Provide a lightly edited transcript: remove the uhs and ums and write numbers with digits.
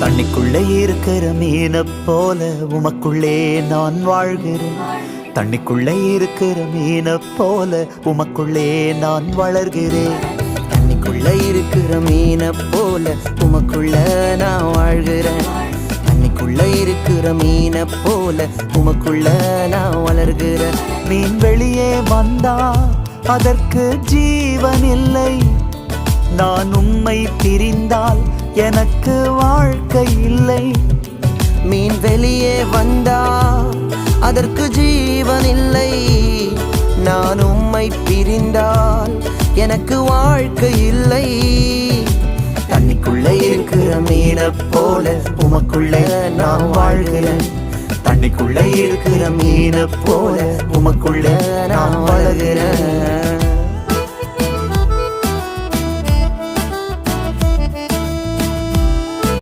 தண்ணிக்குள்ளே இருக்கிற மீனை போல உமக்குள்ளே நான் வாழ்கிறேன். தண்ணிக்குள்ளே இருக்கிற மீனை போல உமக்குள்ளே நான் வளர்கிறேன். தண்ணிக்குள்ள இருக்கிற மீனை போல உமக்குள்ள நான் வாழ்கிறேன். தண்ணிக்குள்ள இருக்கிற மீனை போல உமக்குள்ள நான் வளர்கிறேன். மீன் வெளியே வந்தா அதற்கு ஜீவன் இல்லை. நான் உம்மை பிரிந்தால் எனக்கு வாழ்க்கை இல்லை. மீன் வெளியே வந்தா அதற்கு ஜீவன் இல்லை. நான் உம்மை பிரிந்தால் எனக்கு வாழ்க்கை இல்லை. தண்ணிக்குள்ள இருக்கிற மீனை போல உமக்குள்ள நான் வாழ்கிறேன். தண்ணிக்குள்ள இருக்கிற மீனை போல உமக்குள்ள நான் வளர்கிறேன்.